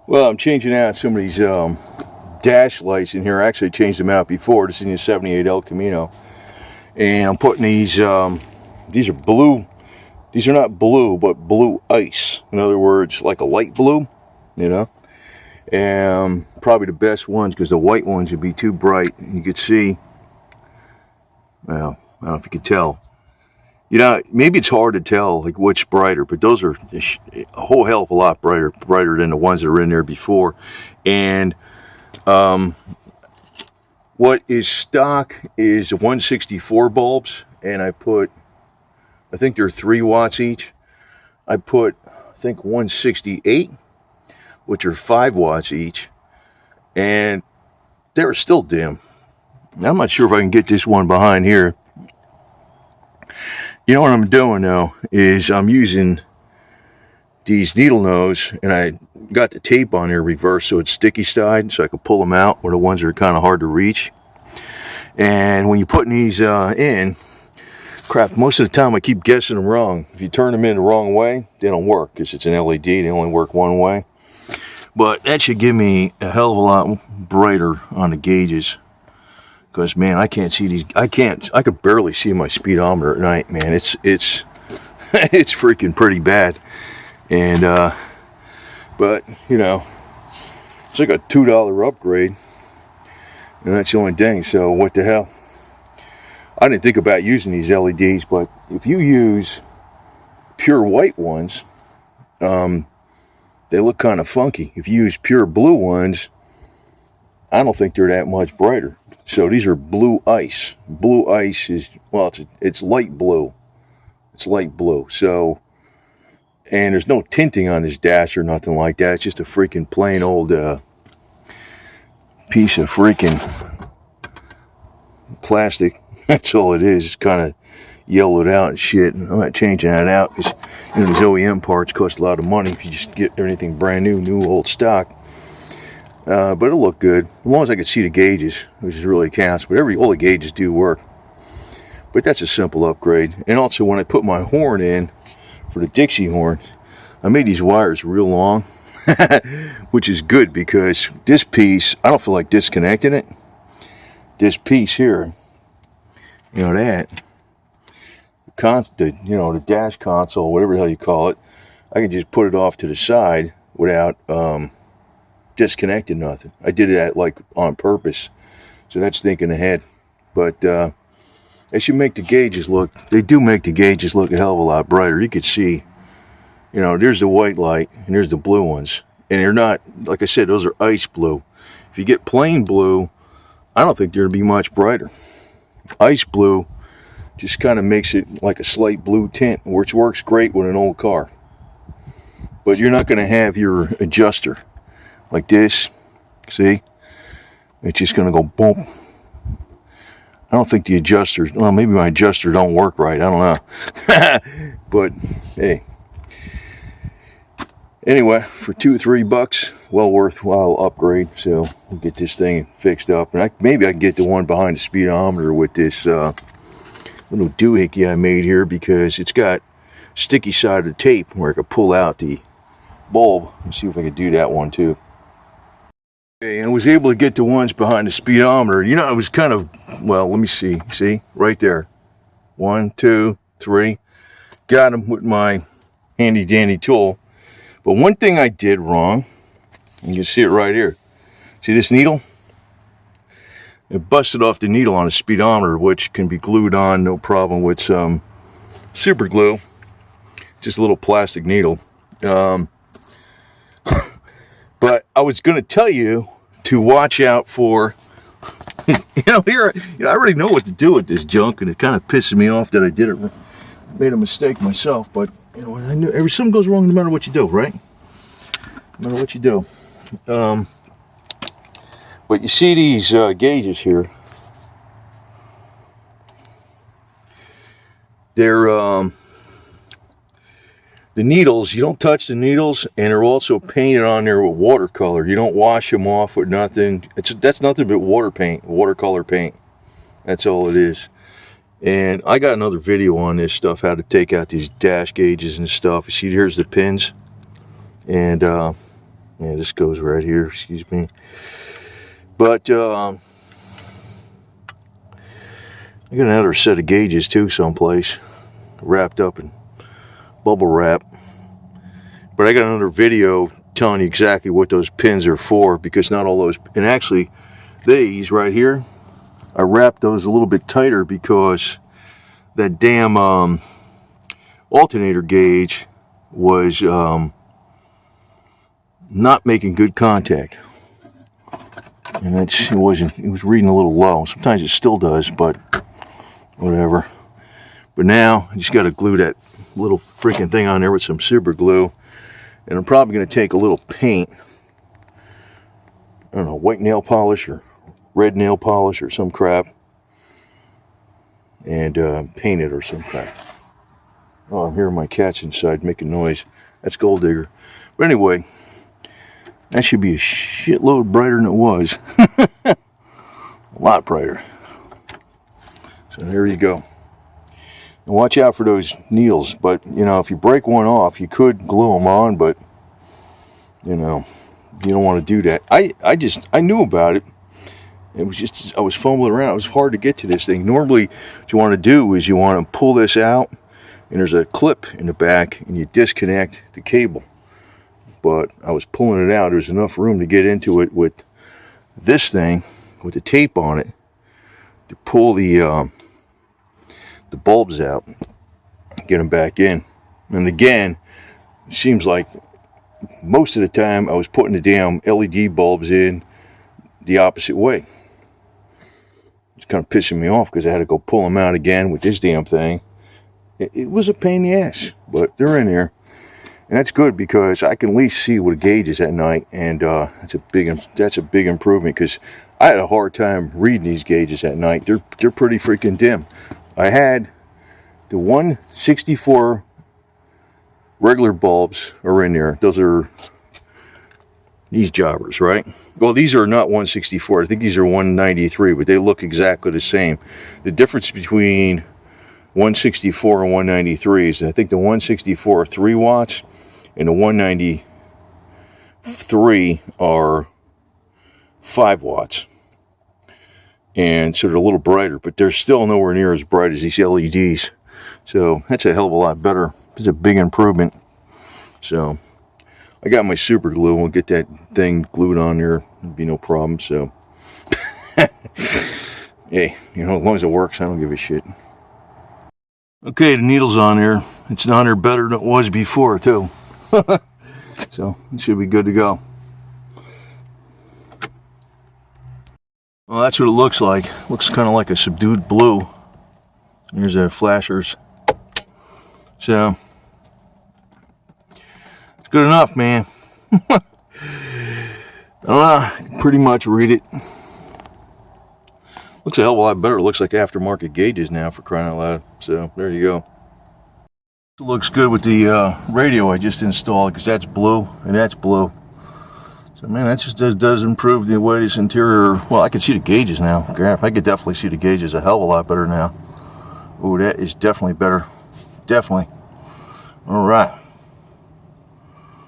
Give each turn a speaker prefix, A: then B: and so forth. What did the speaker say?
A: Well, I'm changing out some of these dash lights in here. I actually changed them out before. This is in the 78L Camino. And I'm putting these are blue. These are not blue, but blue ice. In other words, like a light blue, you know. And probably the best ones, because the white ones would be too bright. You could see, well, I don't know if you could tell. You know, maybe it's hard to tell like which brighter, but those are a whole hell of a lot brighter than the ones that were in there before. And what is stock is 164 bulbs, and I think they're 3 watts each. I put, I think, 168, which are 5 watts each, and they're still dim. I'm not sure if I can get this one behind here. You know what I'm doing though is I'm using these needle nose, and I got the tape on here reversed so it's sticky side, so I can pull them out where the ones that are kind of hard to reach. And when you're putting these in, crap, most of the time I keep guessing them wrong. If you turn them in the wrong way, they don't work because it's an LED. They only work one way. But that should give me a hell of a lot brighter on the gauges. Because, man, I can't see these. I could barely see my speedometer at night, man. It's it's freaking pretty bad. And but you know, it's like a $2 upgrade, and that's the only thing. So what the hell? I didn't think about using these LEDs, but if you use pure white ones, they look kind of funky. If you use pure blue ones, I don't think they're that much brighter. So these are blue ice. Blue ice is, well, it's light blue. It's light blue. So, and there's no tinting on this dash or nothing like that. It's just a freaking plain old piece of freaking plastic. That's all it is. It's kind of yellowed out and shit. And I'm not changing that out because, you know, these OEM parts cost a lot of money if you just get everything brand new old stock. But it'll look good as long as I can see the gauges, which is really counts. But all the gauges do work. But that's a simple upgrade. And also, when I put my horn in for the Dixie horn, I made these wires real long, which is good because this piece, I don't feel like disconnecting it. This piece here, you know, the dash console, whatever the hell you call it, I can just put it off to the side without disconnecting nothing. I did that like on purpose, so that's thinking ahead. But they should make the gauges look, they do make the gauges look a hell of a lot brighter. You could see, you know, there's the white light and there's the blue ones, and they're not, like I said, those are ice blue. If you get plain blue, I don't think they're gonna be much brighter. Ice blue just kind of makes it like a slight blue tint, which works great with an old car. But you're not going to have your adjuster like this. See? It's just going to go boom. I don't think the adjuster, well, maybe my adjuster don't work right. I don't know. But, hey. Anyway, for $2-3, well worthwhile upgrade. So we'll get this thing fixed up. And maybe I can get the one behind the speedometer with this little doohickey I made here, because it's got sticky sided tape where I could pull out the bulb. Let's see if I can do that one too. Okay, and I was able to get the ones behind the speedometer. You know, it was kind of, well, let me see. See, right there. 1, 2, 3. Got them with my handy dandy tool. But one thing I did wrong, you can see it right here. See this needle? It busted off the needle on a speedometer, which can be glued on, no problem, with some super glue. Just a little plastic needle. But I was going to tell you to watch out for, I already know what to do with this junk, and it kind of pisses me off that I made a mistake myself. But you know, I knew something goes wrong no matter what you do, right? No matter what you do. But you see these gauges here. They're the needles. You don't touch the needles, and they're also painted on there with watercolor. You don't wash them off with nothing. That's nothing but watercolor paint. That's all it is. And I got another video on this stuff, how to take out these dash gauges and stuff. You see, here's the pins, and Yeah, this goes right here, excuse me. But I got another set of gauges too someplace, wrapped up in bubble wrap. But I got another video telling you exactly what those pins are for, because not all those, and actually these right here, I wrapped those a little bit tighter because that damn alternator gauge was not making good contact, and it was reading a little low. Sometimes it still does, but whatever. But now I just got to glue that little freaking thing on there with some super glue, and I'm probably going to take a little paint, I don't know, white nail polish or red nail polish or some crap, and paint it or some crap. Oh, I'm hearing my cats inside making noise. That's Gold Digger. But anyway, that should be a shitload brighter than it was. A lot brighter. So there you go. And watch out for those needles. But, you know, if you break one off, you could glue them on, but, you know, you don't want to do that. I knew about it. It was just, I was fumbling around. It was hard to get to this thing. Normally, what you want to do is you want to pull this out, and there's a clip in the back, and you disconnect the cable. But I was pulling it out. There's enough room to get into it with this thing, with the tape on it, to pull the bulbs out, get them back in. And again, it seems like most of the time I was putting the damn LED bulbs in the opposite way. It's kind of pissing me off because I had to go pull them out again with this damn thing. It was a pain in the ass, but they're in there. And that's good because I can at least see what a gauge is at night, and that's a big improvement, because I had a hard time reading these gauges at night. They're pretty freaking dim. I had the 164 regular bulbs are in there. Those are these jobbers, right? Well, these are not 164. I think these are 193, but they look exactly the same. The difference between 164 and 193 is, I think the 164 are 3 watts, and the 193 are 5 watts. And so they're a little brighter, but they're still nowhere near as bright as these LEDs. So that's a hell of a lot better. It's a big improvement. So I got my super glue. We'll get that thing glued on there. It'll be no problem. So hey, you know, as long as it works, I don't give a shit. Okay, the needle's on there. It's on there better than it was before, too. So it should be good to go. Well, that's what it looks like. Looks kind of like a subdued blue. Here's the flashers. So it's good enough, man. I don't know. I can pretty much read it. Looks a hell of a lot better. It looks like aftermarket gauges now, for crying out loud. So there you go. It looks good with the radio I just installed, because that's blue and that's blue. So man, that just does improve the way this interior. Well, I can see the gauges now. I could definitely see the gauges a hell of a lot better now. Oh, that is definitely better. Definitely. All right.